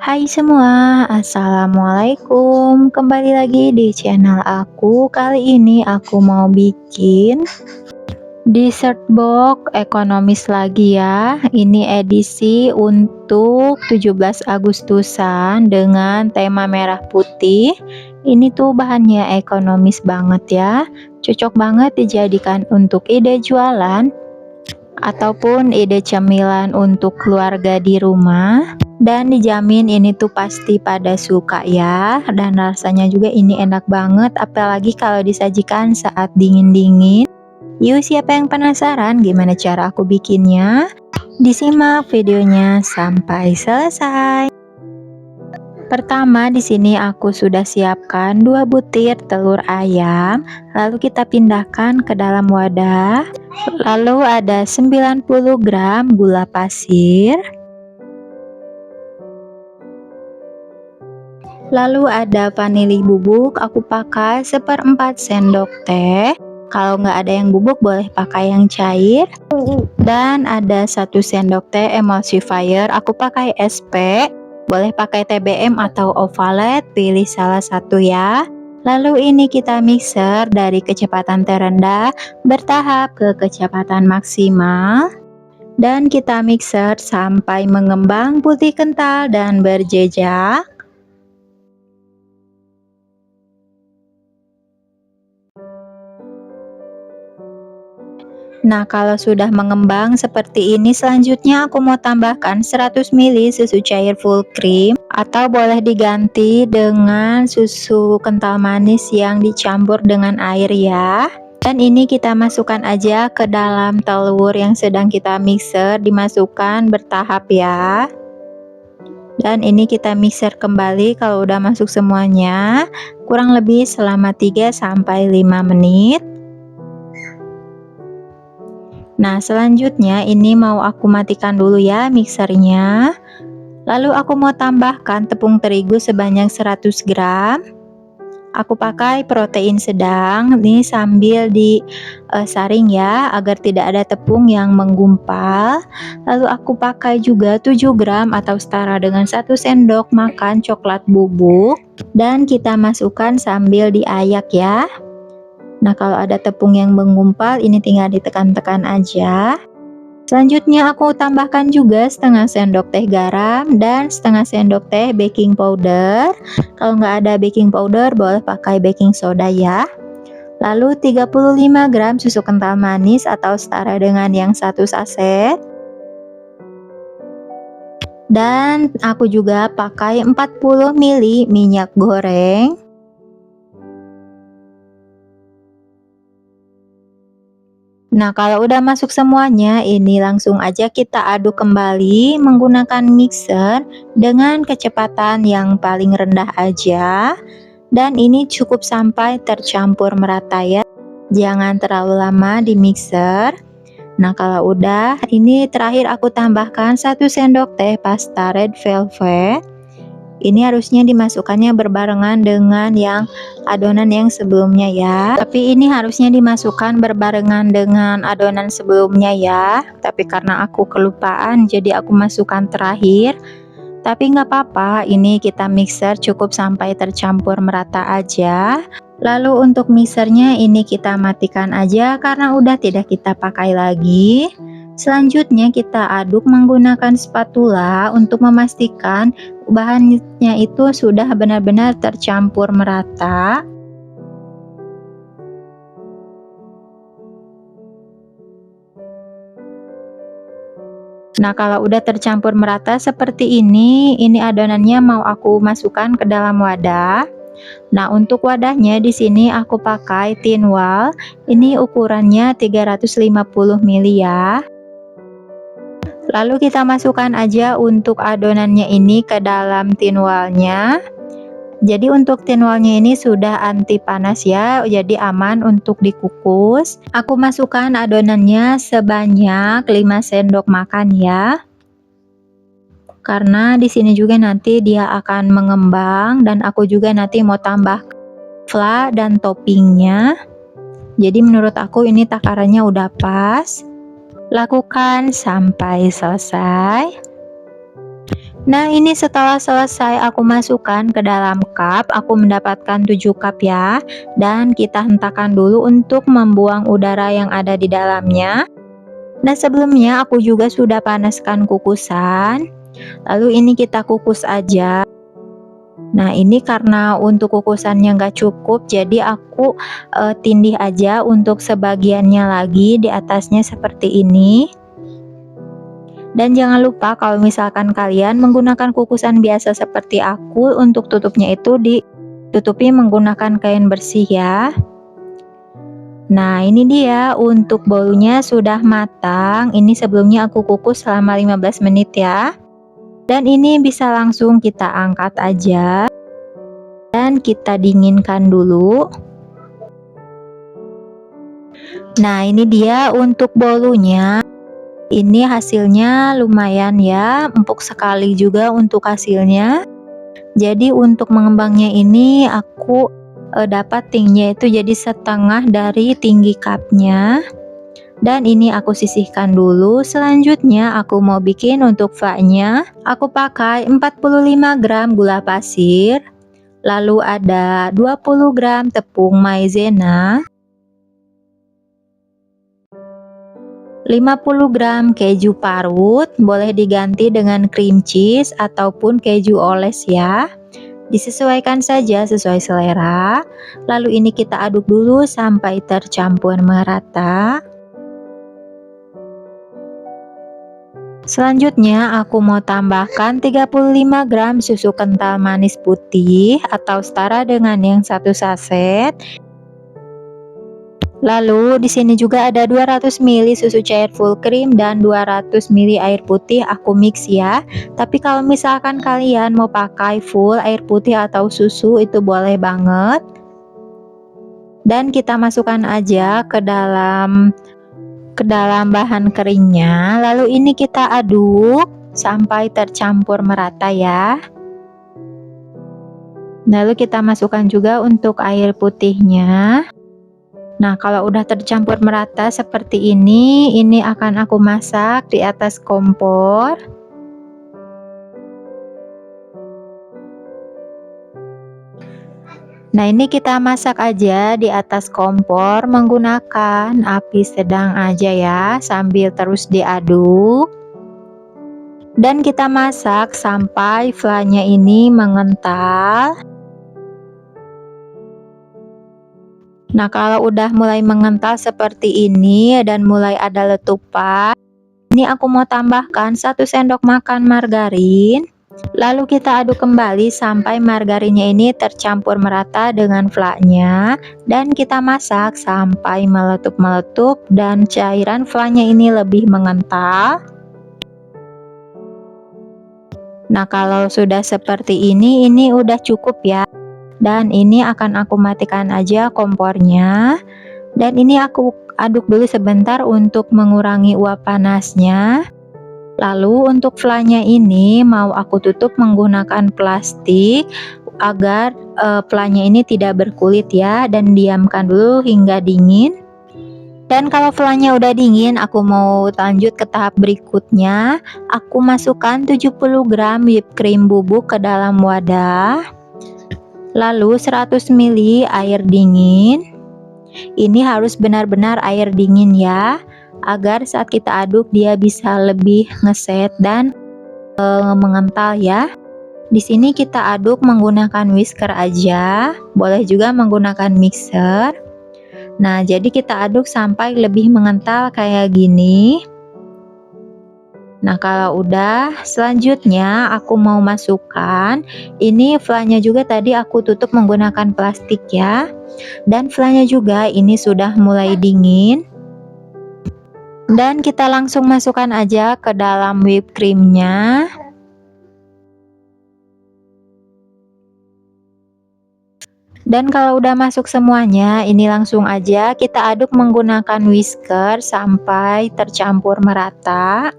Hai semua, assalamualaikum. Kembali lagi di channel aku. Kali ini aku mau bikin dessert box ekonomis lagi ya. Ini edisi untuk 17 Agustusan dengan tema merah putih. Ini tuh bahannya ekonomis banget ya. Cocok banget dijadikan untuk ide jualan ataupun ide cemilan untuk keluarga di rumah, dan dijamin ini tuh pasti pada suka ya, dan rasanya juga ini enak banget apalagi kalau disajikan saat dingin-dingin. Yuk, siapa yang penasaran gimana cara aku bikinnya? Disimak videonya sampai selesai. Pertama, di sini aku sudah siapkan 2 butir telur ayam, lalu kita pindahkan ke dalam wadah. Lalu ada 90 gram gula pasir. Lalu ada vanili bubuk, aku pakai 1/4 sendok teh. Kalau nggak ada yang bubuk boleh pakai yang cair. Dan ada 1 sendok teh emulsifier, aku pakai SP. Boleh pakai TBM atau Ovalet, pilih salah satu ya. Lalu ini kita mixer dari kecepatan terendah bertahap ke kecepatan maksimal. Dan kita mixer sampai mengembang putih kental dan berjejak. Nah, kalau sudah mengembang seperti ini, selanjutnya aku mau tambahkan 100 ml susu cair full cream, atau boleh diganti dengan susu kental manis yang dicampur dengan air ya. Dan ini kita masukkan aja ke dalam telur yang sedang kita mixer, dimasukkan bertahap ya. Dan ini kita mixer kembali kalau udah masuk semuanya, kurang lebih selama 3-5 menit. Nah, selanjutnya ini mau aku matikan dulu ya mixernya. Lalu aku mau tambahkan tepung terigu sebanyak 100 gram. Aku pakai protein sedang, ini sambil disaring ya agar tidak ada tepung yang menggumpal. Lalu aku pakai juga 7 gram atau setara dengan 1 sendok makan coklat bubuk, dan kita masukkan sambil diayak ya. Nah, kalau ada tepung yang menggumpal ini tinggal ditekan-tekan aja. Selanjutnya aku tambahkan juga setengah sendok teh garam dan setengah sendok teh baking powder. Kalau nggak ada baking powder boleh pakai baking soda ya. Lalu 35 gram susu kental manis atau setara dengan yang 1 saset. Dan aku juga pakai 40 ml minyak goreng. Nah, kalau udah masuk semuanya, ini langsung aja kita aduk kembali menggunakan mixer dengan kecepatan yang paling rendah aja. Dan ini cukup sampai tercampur merata ya. Jangan terlalu lama di mixer. Nah, kalau udah, ini terakhir aku tambahkan 1 sendok teh pasta red velvet. Ini harusnya dimasukkannya berbarengan dengan yang adonan yang sebelumnya ya. Tapi ini harusnya dimasukkan berbarengan dengan adonan sebelumnya ya. Tapi karena aku kelupaan jadi aku masukkan terakhir. Tapi nggak apa-apa, ini kita mixer cukup sampai tercampur merata aja. Lalu untuk mixernya ini kita matikan aja karena udah tidak kita pakai lagi. Selanjutnya kita aduk menggunakan spatula untuk memastikan bahannya itu sudah benar-benar tercampur merata. Nah, kalau udah tercampur merata seperti ini adonannya mau aku masukkan ke dalam wadah. Nah, untuk wadahnya di sini aku pakai tin wall. Ini ukurannya 350 ml ya. Lalu kita masukkan aja untuk adonannya ini ke dalam tin wallnya. Jadi untuk tin wallnya ini sudah anti panas ya, jadi aman untuk dikukus. Aku masukkan adonannya sebanyak 5 sendok makan ya. Karena di sini juga nanti dia akan mengembang dan aku juga nanti mau tambah fla dan toppingnya. Jadi menurut aku ini takarannya udah pas. Lakukan sampai selesai. Nah, ini setelah selesai aku masukkan ke dalam cup, aku mendapatkan 7 cup ya. Dan kita hentakan dulu untuk membuang udara yang ada di dalamnya. Nah, sebelumnya aku juga sudah panaskan kukusan. Lalu ini kita kukus aja. Nah, ini karena untuk kukusannya nggak cukup, jadi aku tindih aja untuk sebagiannya lagi di atasnya seperti ini. Dan jangan lupa kalau misalkan kalian menggunakan kukusan biasa seperti aku, untuk tutupnya itu ditutupi menggunakan kain bersih ya. Nah, ini dia untuk bolunya sudah matang. Ini sebelumnya aku kukus selama 15 menit ya. Dan ini bisa langsung kita angkat aja dan kita dinginkan dulu. Nah, ini dia untuk bolunya. Ini hasilnya lumayan ya, empuk sekali juga untuk hasilnya. Jadi untuk mengembangnya ini aku dapat tingginya itu jadi setengah dari tinggi cupnya. Dan ini aku sisihkan dulu. Selanjutnya aku mau bikin untuk flaknya. Aku pakai 45 gram gula pasir, lalu ada 20 gram tepung maizena, 50 gram keju parut, boleh diganti dengan cream cheese ataupun keju oles ya. Disesuaikan saja sesuai selera. Lalu ini kita aduk dulu sampai tercampur merata. Selanjutnya aku mau tambahkan 35 gram susu kental manis putih atau setara dengan yang 1 saset. Lalu di sini juga ada 200 ml susu cair full cream dan 200 ml air putih, aku mix ya. Tapi kalau misalkan kalian mau pakai full air putih atau susu itu boleh banget. Dan kita masukkan aja ke dalam bahan keringnya. Lalu ini kita aduk sampai tercampur merata ya. Lalu kita masukkan juga untuk air putihnya. Nah, kalau udah tercampur merata seperti ini akan aku masak di atas kompor. Nah, ini kita masak aja di atas kompor menggunakan api sedang aja ya, sambil terus diaduk. Dan kita masak sampai flaknya ini mengental. Nah, kalau udah mulai mengental seperti ini dan mulai ada letupan, ini aku mau tambahkan 1 sendok makan margarin. Lalu kita aduk kembali sampai margarinnya ini tercampur merata dengan flaknya. Dan kita masak sampai meletup-meletup dan cairan flaknya ini lebih mengental. Nah, kalau sudah seperti ini udah cukup ya. Dan ini akan aku matikan aja kompornya. Dan ini aku aduk dulu sebentar untuk mengurangi uap panasnya. Lalu untuk flaknya ini mau aku tutup menggunakan plastik agar flaknya ini tidak berkulit ya, dan diamkan dulu hingga dingin. Dan kalau flaknya udah dingin, aku mau lanjut ke tahap berikutnya. Aku masukkan 70 gram whipped cream bubuk ke dalam wadah. Lalu 100 ml air dingin. Ini harus benar-benar air dingin ya, agar saat kita aduk dia bisa lebih ngeset dan mengental ya. Di sini kita aduk menggunakan whisker aja, boleh juga menggunakan mixer. Nah, jadi kita aduk sampai lebih mengental kayak gini. Nah, kalau udah, selanjutnya aku mau masukkan ini flaknya juga tadi aku tutup menggunakan plastik ya. Dan flaknya juga ini sudah mulai dingin. Dan kita langsung masukkan aja ke dalam whipped creamnya. Dan kalau udah masuk semuanya, ini langsung aja kita aduk menggunakan whisker sampai tercampur merata.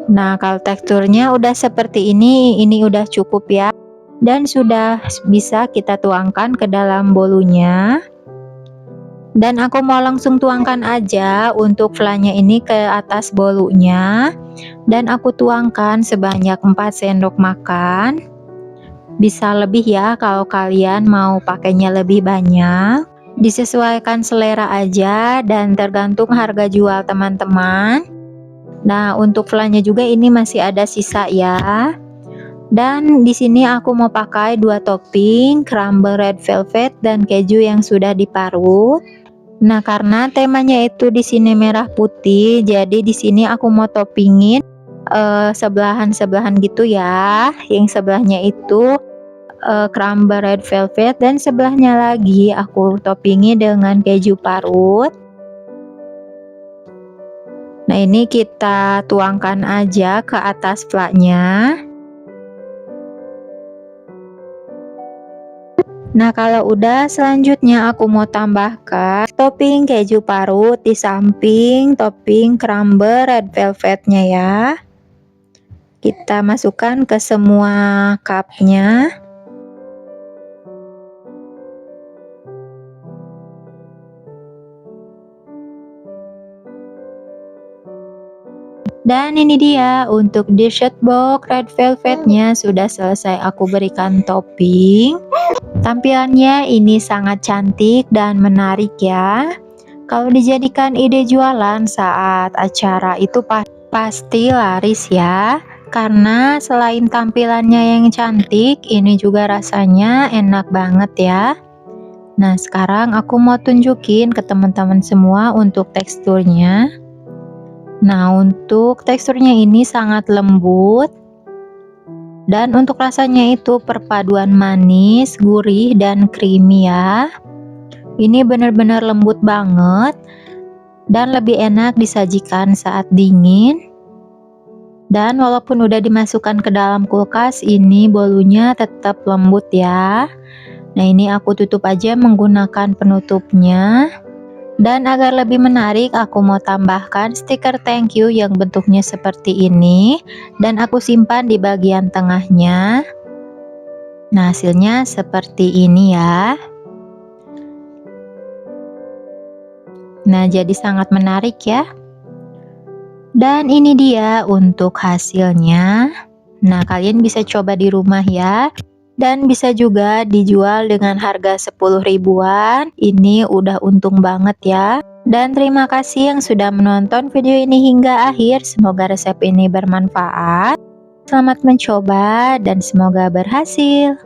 Nah, kalau teksturnya udah seperti ini udah cukup ya. dan sudah bisa kita tuangkan ke dalam bolunya. Dan aku mau langsung tuangkan aja untuk flannya ini ke atas bolunya, dan aku tuangkan sebanyak 4 sendok makan. Bisa lebih ya kalau kalian mau pakainya lebih banyak, disesuaikan selera aja dan tergantung harga jual teman-teman. Nah, untuk flannya juga ini masih ada sisa ya. Dan di sini aku mau pakai 2 topping, crumble red velvet dan keju yang sudah diparut. Nah, karena temanya itu di sini merah putih, jadi di sini aku mau toppingin sebelahan-sebelahan gitu ya. Yang sebelahnya itu crumble red velvet dan sebelahnya lagi aku toppingi dengan keju parut. Nah, ini kita tuangkan aja ke atas flaknya. Nah, kalau udah selanjutnya aku mau tambahkan topping keju parut di samping topping crumble red velvetnya ya. Kita masukkan ke semua cupnya. Dan ini dia untuk dessert box red velvetnya sudah selesai aku berikan topping. Tampilannya ini sangat cantik dan menarik ya. Kalau dijadikan ide jualan saat acara itu pasti laris ya. Karena selain tampilannya yang cantik, ini juga rasanya enak banget ya. Nah, sekarang aku mau tunjukin ke teman-teman semua untuk teksturnya. Nah, untuk teksturnya ini sangat lembut. Dan untuk rasanya itu perpaduan manis, gurih, dan creamy ya. Ini benar-benar lembut banget dan lebih enak disajikan saat dingin. Dan walaupun udah dimasukkan ke dalam kulkas, ini bolunya tetap lembut ya. Nah, ini aku tutup aja menggunakan penutupnya. Dan agar lebih menarik, aku mau tambahkan stiker thank you yang bentuknya seperti ini, dan aku simpan di bagian tengahnya. Nah, hasilnya seperti ini ya. Nah, jadi sangat menarik ya. Dan ini dia untuk hasilnya. Nah, kalian bisa coba di rumah ya. Dan bisa juga dijual dengan harga 10 ribuan. Ini udah untung banget ya. Dan terima kasih yang sudah menonton video ini hingga akhir. Semoga resep ini bermanfaat. Selamat mencoba dan semoga berhasil.